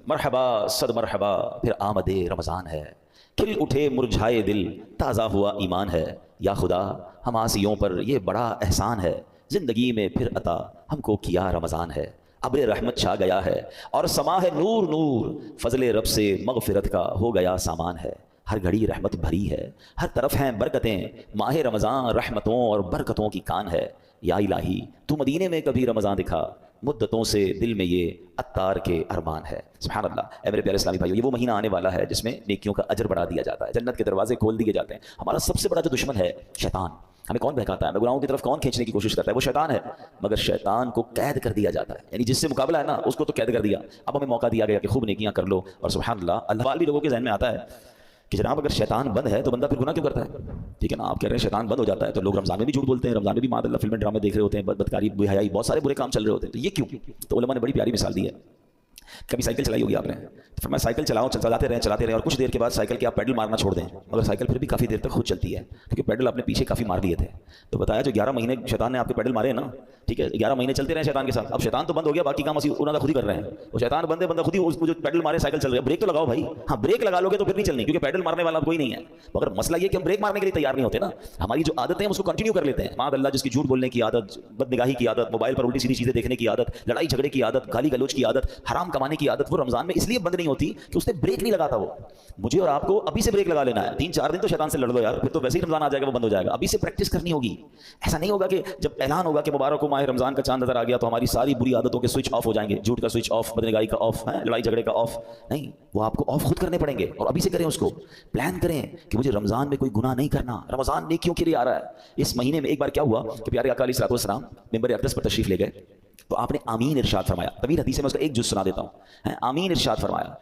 مرحبا صد مرحبا پھر آمد رمضان ہے، کھل اٹھے مرجھائے دل تازہ ہوا ایمان ہے، یا خدا ہم آسیوں پر یہ بڑا احسان ہے، زندگی میں پھر عطا ہم کو کیا رمضان ہے، ابر رحمت چھا گیا ہے اور سما ہے نور نور، فضل رب سے مغفرت کا ہو گیا سامان ہے، ہر گھڑی رحمت بھری ہے، ہر طرف ہیں برکتیں، ماہ رمضان رحمتوں اور برکتوں کی کان ہے، یا الہی تو مدینے میں کبھی رمضان دکھا، مدتوں سے دل میں یہ عطار کے ارمان ہے۔ سبحان اللہ۔ اے میرے پیارے اسلامی بھائیو، یہ وہ مہینہ آنے والا ہے جس میں نیکیوں کا اجر بڑھا دیا جاتا ہے، جنت کے دروازے کھول دیے جاتے ہیں۔ ہمارا سب سے بڑا جو دشمن ہے شیطان، ہمیں کون بہکاتا ہے، ہمیں گناہوں کی طرف کون کھینچنے کی کوشش کرتا ہے، وہ شیطان ہے، مگر شیطان کو قید کر دیا جاتا ہے، یعنی جس سے مقابلہ ہے نا اس کو تو قید کر دیا، اب ہمیں موقع دیا گیا کہ خوب نیکیاں کر لو۔ اور سبحان اللہ، اللہ بھی لوگوں کے ذہن میں آتا ہے کہ جناب اگر شیطان بند ہے تو بندہ پھر گناہ کیوں کرتا ہے؟ ٹھیک ہے نا، آپ کہہ رہے ہیں شیطان بند ہو جاتا ہے تو لوگ رمضان میں بھی جھوٹ بولتے ہیں، رمضان میں بھی معاذ اللہ فلمیں ڈرامے دیکھ رہے ہوتے ہیں، بدکاری بے حیائی بہت سارے برے کام چل رہے ہوتے ہیں، تو یہ کیوں؟ تو علماء نے بڑی پیاری مثال دی ہے۔ کبھی سائیکل چلائی ہوگی آپ نے، تو فرمایا سائیکل چلاؤ، چلاتے رہیں اور کچھ دیر کے بعد سائیکل کے آپ پیڈل مارنا چھوڑ دیں، مگر سائیکل پھر بھی کافی دیر تک خود چلتی ہے کیونکہ پیڈل آپ نے پیچھے کافی مار لیے تھے۔ تو بتایا جو 11 مہینے شیطان نے آپ کے پیڈل مارے ہیں نا، ٹھیک ہے، 11 مہینے چلتے رہے شیطان کے ساتھ، اب شیطان تو بند ہو گیا، باقی کام انہوں نے خود ہی کر رہے ہیں، وہ شیطان بندے بندہ خود ہی اس کو جو پیڈل مارے سائیکل چل رہی ہے، بریک تو لگاؤ بھائی، ہاں بریک لگا لو گے تو پھر نہیں چلنی کیونکہ پیڈل مارنے والا کوئی نہیں ہے، مگر مسئلہ یہ کہ ہم بریک مارنے کے لیے تیار نہیں ہوتے نا، ہماری جو عادتیں ہیں اس کو کنٹینیو کر لیتے ہیں، معاذ اللہ جس کی جھوٹ بولنے کی عادت، بد نگاہی کی عادت، موبائل پر الٹی سیدھی چیزیں دیکھنے کی عادت، لڑائی جھگڑے کی عادت، گالی گلوچ کی عادت، حرام کمانے کی عادت، وہ رمضان میں اس لیے بند نہیں ہوتی کہ اس نے بریک نہیں لگاتا۔ وہ مجھے اور آپ کو ابھی سے بریک لگا لینا ہے، 3-4 دن تو شیطان سے لڑ لو یار، پھر تو ویسے ہی رمضان آ جائے گا، وہ بند ہو جائے گا، ابھی سے پریکٹس کرنی ہوگی۔ ایسا نہیں ہوگا کہ جب اعلان ہوگا کہ مبارک ہو ماہ رمضان کا چاند نظر آ گیا تو ہماری ساری بری عادتوں کے سوئچ آف ہو جائیں گے، جھوٹ کا سوئچ آف، بدنگاہی کا آف، لڑائی جھگڑے کا آف، نہیں، وہ آپ کو آف خود کرنے پڑیں گے، اور ابھی سے کریں، اس کو پلان کریں کہ مجھے رمضان میں کوئی گناہ نہیں کرنا، رمضان نیکیوں کے لیے آ رہا ہے۔ اس مہینے میں ایک بار کیا ہوا کہ پیارے آقا علیہ السلام منبر اقدس پر تشریف لے گئے تو آپ نے آمین ارشاد فرمایا، طویل حدیث میں اس کا ایک جز سنا دیتا ہوں، آمین ارشاد فرمایا۔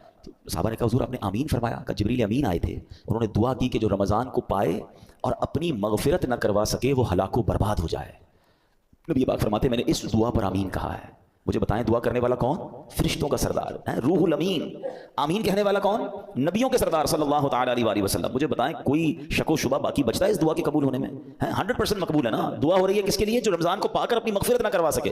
صحابہ نے کہا حضور آپ نے آمین فرمایا؟ کہ جبریل امین آئے تھے، انہوں نے دعا کی کہ جو رمضان کو پائے اور اپنی مغفرت نہ کروا سکے وہ ہلاک و برباد ہو جائے۔ نبی پاک فرماتے میں نے اس دعا پر آمین کہا ہے۔ مجھے بتائیں دعا کرنے والا کون؟ فرشتوں کا سردار روح الامین۔ آمین کہنے والا کون؟ نبیوں کے سردار صلی اللہ تعالی علیہ وآلہ وسلم۔ مجھے بتائیں کوئی شک و شبہ باقی بچتا ہے اس دعا کے قبول ہونے میں؟ 100% مقبول ہے نا؟ دعا ہو رہی ہے کس کے لیے؟ جو رمضان کو پا کر اپنی مغفرت نہ کروا سکے۔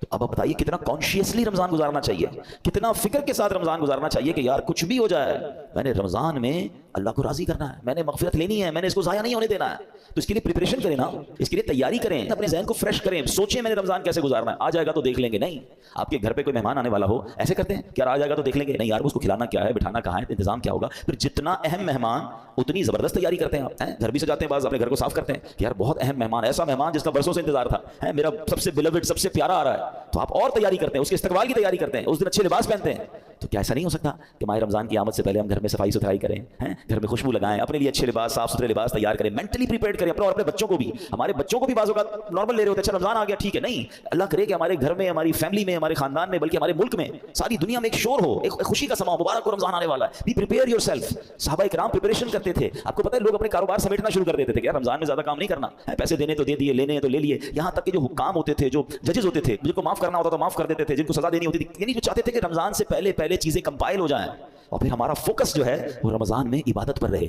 تو اب آپ بتائیے کتنا کانشیسلی رمضان گزارنا چاہیے، کتنا فکر کے ساتھ رمضان گزارنا چاہیے کہ یار کچھ بھی ہو جائے میں نے رمضان میں اللہ کو راضی کرنا ہے، میں نے مغفرت لینی ہے، میں نے اس کو ضائع نہیں ہونے دینا ہے۔ تو اس کے لیے پریپریشن کریں نا، اس کے لیے تیاری کریں، اپنے ذہن کو فریش کریں، سوچیں میں نے رمضان کیسے گزارنا ہے، آ جائے گا تو دیکھ لیں گے۔ نہیں، آپ کے گھر پہ کوئی مہمان آنے والا ہو ایسے کرتے ہیں کہ یار آ جائے گا تو دیکھ لیں گے، نہیں یار اس کو کھلانا کیا ہے، بٹھانا کہاں ہے، انتظام کیا ہوگا۔ پھر جتنا اہم مہمان اتنی زبردست تیاری کرتے ہیں آپ، گھر بھی سجاتے ہیں، بعض اپنے گھر کو صاف کرتے ہیں کہ یار بہت اہم مہمان، ایسا مہمان جس کا برسوں سے انتظار تھا، میرا سب سے بیلوڈ سب سے پیارا آ رہا ہے، تو آپ اور تیاری کرتے ہیں، اس کے استقبال کی تیاری کرتے ہیں، اس دن اچھے لباس پہنتے ہیں۔ تو کیا ایسا نہیں ہو سکتا کہ ماہ رمضان کی آمد سے پہلے ہم گھر میں صفائی ستھرائی کریں، گھر میں خوشبو لگائیں، اپنے لیے اچھے لباس، صاف ستھرے لباس تیار کریں، مینٹلی پریپیئرڈ کریں اپنے اور اپنے بچوں کو بھی۔ ہمارے بچوں کو بھی بعض اوقات نارمل لے رہے ہوتے ہیں، اچھا رمضان آ گیا ٹھیک ہے، نہیں، اللہ کرے کہ ہمارے گھر میں، ہماری فیملی میں، ہمارے خاندان میں، بلکہ ہمارے ملک میں، ساری دنیا میں ایک شور ہو، ایک خوشی کا سما ہو، مبارک ہو رمضان آنے والا ہے، بی پریپیئر یور سیلف۔ صحابہ کرام پریپریشن کرتے تھے، آپ کو پتہ ہے لوگ اپنے کاروبار سمیٹنا شروع کر دیتے تھے کہ یار رمضان میں زیادہ کام نہیں کرنا، پیسے دینے تو دے دیے، لینے تو لے لیے، یہاں تک کہ جو حکام ہوتے تھے، جو ججز ہوتے تھے، جن کو معاف کرنا ہوتا تو معاف کر دیتے تھے، جن کو سزا دینی ہوتی تھی، یعنی جو چاہتے تھے کہ رمضان سے پہلے چیزیں کمپائل ہو جائیں اور پھر ہمارا فوکس جو ہے وہ رمضان میں عبادت پر رہے۔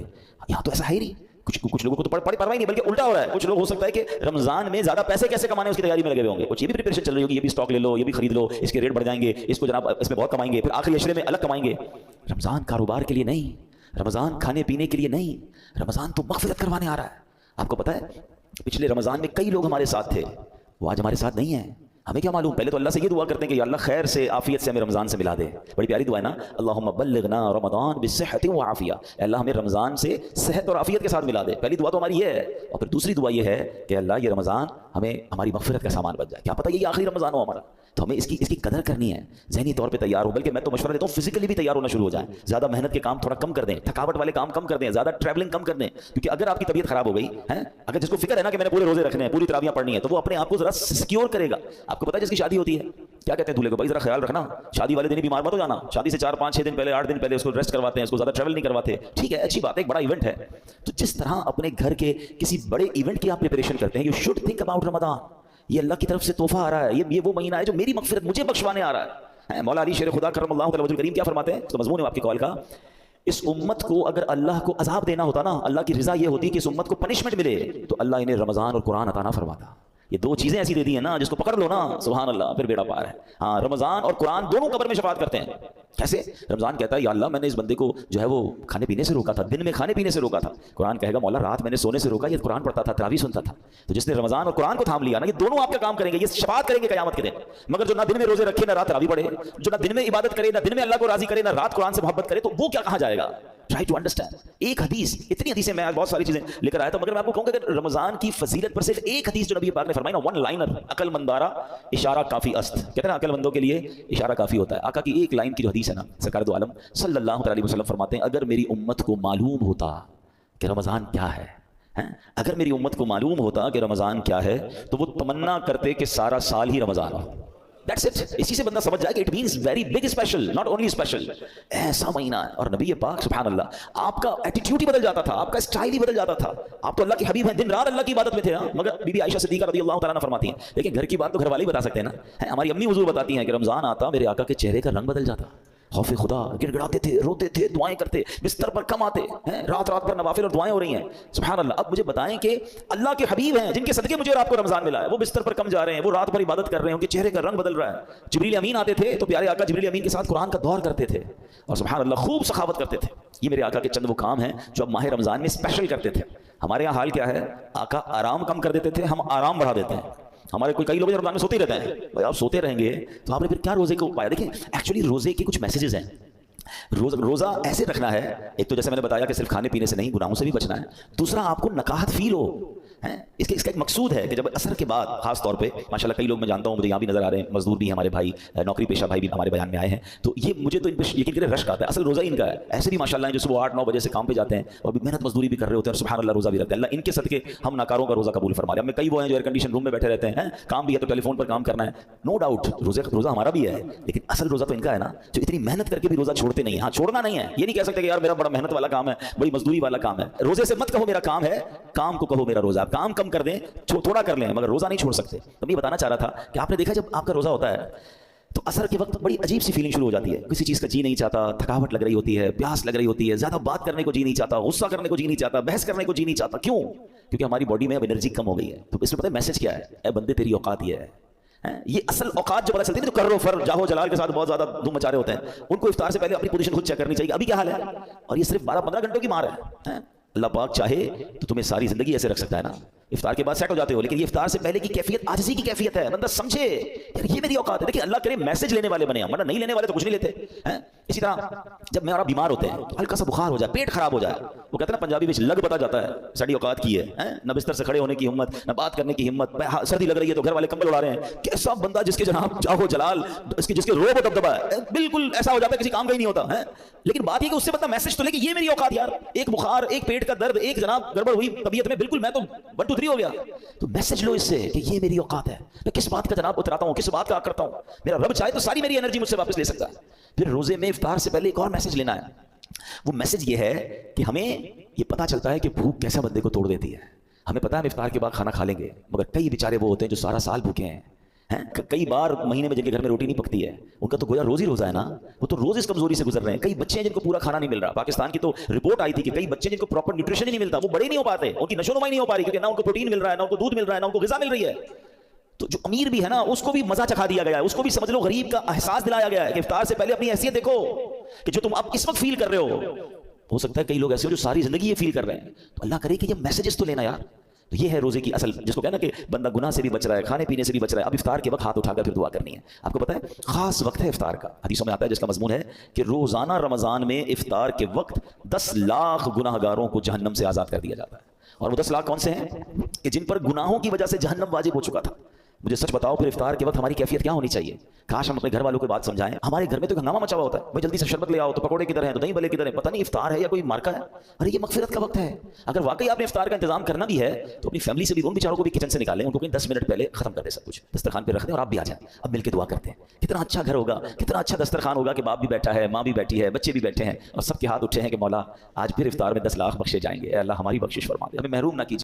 یہاں تو ایسا ہے ہی نہیں، کچھ لوگوں کو تو پرواہ نہیں، بلکہ الٹا ہو رہا ہے، کچھ لوگ ہو سکتا ہے کہ رمضان میں زیادہ پیسے کیسے کمانے اس کی تیاری میں لگے ہوئے ہوں گے، کچھ یہ بھی پریپریشن چل رہی ہوگی، یہ بھی اسٹاک لے لو، یہ بھی خرید لو، اس کے ریٹ بڑھ جائیں گے، اس کو جناب اس میں بہت کمائیں گے، پھر آخری عشرے میں الگ کمائیں گے۔ رمضان کاروبار کے لیے نہیں، رمضان کھانے پینے کے لیے نہیں، رمضان تو مغفرت کروانے آ رہا ہے۔ آپ کو پتہ ہے پچھلے رمضان میں کئی لوگ ہمارے ساتھ تھے، وہ آج ہمارے ساتھ نہیں ہیں، ہمیں کیا معلوم؟ پہلے تو اللہ سے یہ دعا کرتے ہیں کہ یا اللہ خیر سے عافیت سے ہمیں رمضان سے ملا دے، بڑی پیاری دعا ہے نا، اللہم بلغنا رمضان بصحت وعافیہ، اے اللہ ہمیں رمضان سے صحت اور عافیت کے ساتھ ملا دے۔ پہلی دعا تو ہماری یہ ہے، اور پھر دوسری دعا یہ ہے کہ اللہ یہ رمضان ہمیں ہماری مغفرت کا سامان بن جائے، کیا پتہ یہ آخری رمضان ہو ہمارا، تو ہمیں اس کی قدر کرنی ہے، ذہنی طور پہ تیار ہو، بلکہ میں تو مشورہ دیتا ہوں فزیکلی بھی تیار ہونا شروع ہو جائیں، زیادہ محنت کے کام تھوڑا کم کر دیں، تھکاوٹ والے کام کم کر دیں، زیادہ ٹریولنگ کم کر دیں، کیونکہ اگر آپ کی طبیعت خراب ہو گئی ہے، اگر جس کو فکر ہے نا کہ میں نے پورے روزے رکھنے ہیں، پوری تراویحیں پڑھنی ہے، تو وہ اپنے آپ کو ذرا سیکیور کرے گا۔ آپ کو پتہ ہے جس کی شادی ہوتی ہے کیا کہتے ہیں دولہے کو، بھائی ذرا خیال رکھنا، شادی والے دن ہی بیمار مت ہو جانا، شادی سے 4-5-6 دن پہلے 8 دن پہلے اس کو ریسٹ کرواتے ہیں، اس کو زیادہ ٹریول نہیں کرواتے، ٹھیک ہے اچھی بات ہے، ایک بڑا ایونٹ ہے۔ تو جس طرح اپنے گھر کے کسی بڑے ایونٹ کی آپ پریپریشن کرتے ہیں، یو شوڈ تھنک اباؤٹ رمضان، یہ اللہ کی طرف سے تحفہ آ رہا ہے، یہ وہ مہینہ ہے جو میری مغفرت مجھے بخشوانے آ رہا ہے۔ مولا علی شیر خدا کرم اللہ تعالی وجہ کریم کیا فرماتے ہیں، تو مضمون ہے آپ کی کال کا، اس امت کو اگر اللہ کو عذاب دینا ہوتا نا، اللہ کی رضا یہ ہوتی کہ اس امت کو پنشمنٹ ملے، تو اللہ انہیں رمضان اور قرآن عطا نہ فرماتا، یہ دو چیزیں ایسی دے دی ہیں نا جس کو پکڑ لو نا سبحان اللہ پھر بیڑا پار ہے. ہاں رمضان اور قرآن دونوں قبر میں شفاعت کرتے ہیں. کیسے؟ رمضان کہتا ہے یا اللہ میں نے اس بندے کو جو ہے وہ کھانے پینے سے روکا تھا, دن میں کھانے پینے سے روکا تھا. قرآن کہے گا مولا رات میں نے سونے سے روکا, یہ قرآن پڑھتا تھا, تراویح سنتا تھا. تو جس نے رمضان اور قرآن کو تھام لیا نا, یہ دونوں آپ کا کام کریں گے, یہ شفاعت کریں گے قیامت کے دن. مگر جو نہ دن میں روزے رکھے نہ رات تراویح پڑھے, جو نہ دن میں عبادت کرے نہ دن میں اللہ کو راضی کرے نہ رات قرآن سے محبت کرے, تو وہ کیا کہاں جائے گا؟ Try to understand. ایک حدیث, اتنی حدیثیں میں بہت ساری چیزیں لے کر آیا تھا, مگر میں آپ کو کہوں گا کہ رمضان کی فضیلت پر صرف ایک حدیث جو نبی پاک نے فرمائی نا, ون لائنر, عقل مندارا اشارہ کافی است. کہتے ہیں نا عقل مندوں کے لیے اشارہ کافی ہوتا ہے. آقا کی ایک لائن کی جو حدیث ہے نا, سرکار دو عالم صلی اللہ علیہ وسلم فرماتے ہیں اگر میری امت کو معلوم ہوتا کہ رمضان کیا ہے, اگر میری امت کو معلوم ہوتا کہ رمضان کیا ہے, تو وہ تمنا کرتے کہ سارا سال ہی رمضان ہو. That's it. اسی سے بندہ سمجھ جائے کہ it means very big special, not only special. ایسا مہینہ ہے. اور نبی پاک سبحان اللہ, آپ کا ایٹیٹیوڈ ہی بدل جاتا تھا, آپ کا اسٹائل ہی بدل جاتا تھا. آپ تو اللہ کے حبیب ہیں, دن رات اللہ کی عبادت میں تھے. مگر بی بی عائشہ صدیقہ رضی اللہ تعالیٰ عنہ فرماتی ہیں, لیکن گھر کی بات تو گھر والے ہی بتا سکتے ہیں نا. ہماری امی حضور بتاتی ہیں کہ رمضان آتا میرے آقا کے چہرے کا رنگ بدل جاتا, خوف خدا, گڑ گڑاتے تھے, روتے تھے, دعائیں کرتے, بستر پر کم آتے ہیں, رات رات پر نوافل اور دعائیں ہو رہی ہیں. سبحان اللہ. اب مجھے بتائیں کہ اللہ کے حبیب ہیں جن کے صدقے مجھے اور آپ کو رمضان ملا ہے, وہ بستر پر کم جا رہے ہیں, وہ رات بھر عبادت کر رہے ہیں, ان کے چہرے کا رنگ بدل رہا ہے. جبریل امین آتے تھے تو پیارے آقا جبریل امین کے ساتھ قرآن کا دور کرتے تھے, اور سبحان اللہ خوب سخاوت کرتے تھے. یہ میرے آقا کے چند وہ کام ہیں جو اب ماہ رمضان میں اسپیشل کرتے تھے. ہمارے یہاں حال کیا ہے, آقا آرام کم کر دیتے تھے, ہم آرام بڑھا دیتے ہیں. ہمارے کئی لوگ رمضان میں سوتے ہی رہتے ہیں. بھائی آپ سوتے رہیں گے تو آپ نے پھر کیا روزے کو پایا؟ دیکھیں ایکچولی روزے کے کچھ میسیجز ہیں. روزہ ایسے رکھنا ہے, ایک تو جیسے میں نے بتایا کہ صرف کھانے پینے سے نہیں, گناہوں سے بھی بچنا ہے. دوسرا آپ کو نکاہت فیل ہو. اس کا ایک مقصود ہے کہ جب عصر کے بعد خاص طور پہ ماشاءاللہ کئی لوگ میں جانتا ہوں, مجھے یہاں بھی نظر آ رہے ہیں, مزدور بھی ہیں ہمارے بھائی, نوکری پیشہ بھائی بھی ہمارے بیان میں آئے ہیں, تو یہ مجھے تو ان پہ یقین کرے رشک آتا ہے. اصل روزہ ہی ان کا ہے. ایسے بھی ماشاءاللہ ہیں جو صبح 8-9 بجے سے کام پہ جاتے ہیں اور محنت مزدوری بھی کر رہے ہوتے ہیں, اور سبحان اللہ روزہ بھی رکھتے ہیں. اللہ ان کے صدقے ہم ناکاروں کا روزہ قبول فرما رہے ہیں. ہم میں کئی وہ ہیں جو ایئر کنڈیشن روم میں بیٹھے رہتے ہیں, کام بھی ہے تو ٹیلی فون پر کام کرنا ہے. نو ڈاؤٹ روزہ ہمارا بھی ہے, لیکن اصل روزہ تو ان کا ہے نا, جو اتنی محنت کر کے بھی روزہ چھوڑتے نہیں. ہاں چھوڑنا نہیں ہے, یہ نہیں کہہ سکتے کہ یار میرا بڑا محنت والا کام ہے, بڑی مزدوری والا کام ہے. روزے سے مت کہو میرا کام ہے, کام کو کہو میرا روزہ. آپ کام کم کر دیں, تھوڑا کر لیں, مگر روزہ نہیں چھوڑ سکتے. تو میں بتانا چاہ رہا تھا کہ آپ نے دیکھا جب آپ کا روزہ ہوتا ہے تو عصر کے وقت بڑی عجیب سی فیلنگ شروع ہو جاتی ہے. کسی چیز کا جی نہیں چاہتا, تھکاوٹ لگ رہی ہوتی ہے, پیاس لگ رہی ہوتی ہے, زیادہ بات کرنے کو جی نہیں چاہتا, غصہ کرنے کو جی نہیں چاہتا, بحث کرنے کو جی نہیں چاہتا. کیوں؟ کیونکہ ہماری باڈی میں اب انرجی کم ہو گئی ہے. تو اس میں پتہ ہے میسج کیا ہے, اے بندے تیری اوقات یہ ہے. یہ اصل اوقات جو پتہ چلتی ہے تو کرو فر جاہو جلال کے ساتھ بہت زیادہ دھوم مچا رہے ہوتے ہیں, ان کو افطار سے پہلے اپنی پوزیشن خود چیک کرنی چاہیے, ابھی کیا حال ہے. اور یہ صرف 12-15 گھنٹوں کی مار ہے. اللہ پاک چاہے تو تمہیں ساری زندگی ایسے رکھ سکتا ہے نا, افطار کے بعد سیٹ ہو جاتے ہو, لیکن یہ افطار سے پہلے کی کیفیت عاجزی کی کیفیت ہے. بندہ سمجھے یار یہ میری اوقات ہے. دیکھیں اللہ کرے میسج لینے والے بنے, ورنہ نہیں لینے والے تو کچھ نہیں لیتے. اسی طرح جب میں اور آپ بیمار ہوتے ہیں, ہلکا سا بخار ہو جائے, پیٹ خراب ہو جائے, وہ کہتے ہیں نا پنجابی میں لگ پتا جاتا ہے ساری اوقات کی ہے. نہ بستر سے کھڑے ہونے کی ہمت, نہ بات کرنے کی ہمت, سردی لگ رہی ہے تو گھر والے کمبل اڑا رہے ہیں. کیسا بندہ جس کے جناب جاہو جلال, جس کے روب و دبدبا ہے, بالکل ایسا ہو جاتا ہے کسی کام کا ہی نہیں ہوتا ہے. لیکن بات یہ کہ اس سے بندہ میسج تو لے کہ یہ میری اوقات یار, ایک بخار, ایک پیٹ کا درد, ایک جناب گڑبڑ ہوئی طبیعت میں, بالکل میں تو 1 2 3 ہو گیا. تو میسج لو اس سے کہ یہ میری اوقات ہے, میں کس بات کا جناب اتراتا ہوں, کس بات کا کرتا ہوں. میرا رب چاہے تو ساری میری انرجی مجھ سے واپس لے سکتا ہے. پھر روزے میں افطار سے پہلے ایک اور میسج لینا ہے. وہ میسج یہ ہے کہ ہمیں یہ پتا چلتا ہے کہ بھوک کیسا بندے کو توڑ دیتی ہے. ہمیں پتا ہے ہم افطار کے بعد کھانا کھا لیں گے, مگر کئی بیچارے وہ ہوتے ہیں جو سارا سال بھوکے ہیں. کئی بار مہینے میں جن کے گھر میں روٹی نہیں پکتی ہے, ان کا تو گویا روز ہی روزہ ہے نا, وہ تو روز اس کمزوری سے گزر رہے ہیں. کئی بچے ہیں جن کو پورا کھانا نہیں مل رہا. پاکستان کی تو رپورٹ آئی تھی کہ کئی بچے جن کو پراپر نیوٹریشن ہی نہیں ملتا, وہ بڑے نہیں ہو پاتے, ان کی نشو نمائی نہیں ہو پا رہی, کیونکہ نہ ان کو پروٹین مل رہا ہے, نہ ان کو دودھ مل رہا ہے, نہ ان کو غذا مل رہی ہے. تو جو امیر بھی ہے نا, اس کو بھی مزہ چکھا دیا گیا ہے, اس کو بھی سمجھ لو غریب کا احساس دلایا گیا ہے کہ افطار سے پہلے اپنی حیثیت دیکھو کہ جو تم اب اس وقت فیل کر رہے ہو سکتا ہے کئی لوگ ایسے ہو جو ساری زندگی یہ فیل کر رہے ہیں. تو اللہ کرے کہ یہ میسیجز تو لینا یار. تو یہ ہے روزے کی اصل, جس کو کہنا کہ بندہ گناہ سے بھی بچ رہا ہے, کھانے پینے سے بھی بچ رہا ہے. اب افطار کے وقت ہاتھ اٹھا کر پھر دعا کرنی ہے. آپ کو پتا ہے خاص وقت ہے افطار کا, حدیثوں میں آتا ہے جس کا مضمون ہے کہ روزانہ رمضان میں افطار کے وقت 10 لاکھ گناہ گاروں کو جہنم سے آزاد کر دیا جاتا ہے. اور وہ 10 لاکھ کون سے ہیں کہ جن پر گناہوں کی وجہ سے جہنم واجب ہو چکا تھا. مجھے سچ بتاؤ پھر افطار کے وقت ہماری کیفیت کیا ہونی چاہیے؟ کاش ہم اپنے گھر والوں کو بات سمجھائیں. ہمارے گھر میں تو ہنگامہ مچا ہوا ہوتا ہے, بھائی جلدی سے شربت لے آؤ, تو پکوڑے کدھر ہیں, تو دہی بھلے کدھر ہیں, پتہ نہیں افطار ہے یا کوئی مارکا ہے. ارے یہ مغفرت کا وقت ہے. اگر واقعی آپ نے افطار کا انتظام کرنا بھی ہے تو اپنی فیملی سے بھی, ان بیچاروں کو بھی کچن سے نکالیں, ان کو 10 منٹ پہلے ختم کر دیں, سب کچھ دسترخوان پہ رکھ دیں اور آپ بھی آ جائیں. اب مل کے دعا کرتے ہیں. کتنا اچھا گھر ہوگا, کتنا اچھا دسترخوان ہوگا کہ باپ بھی بیٹھا ہے, ماں بھی بیٹھی ہے, بچے بھی بیٹھے ہیں, اور سب کے ہاتھ اٹھے ہیں کہ مولا آج پھر افطار میں 10 لاکھ بخشے جائیں گے. اے اللہ ہماری بخشش فرما دے, ہمیں محروم نہ کیجیے.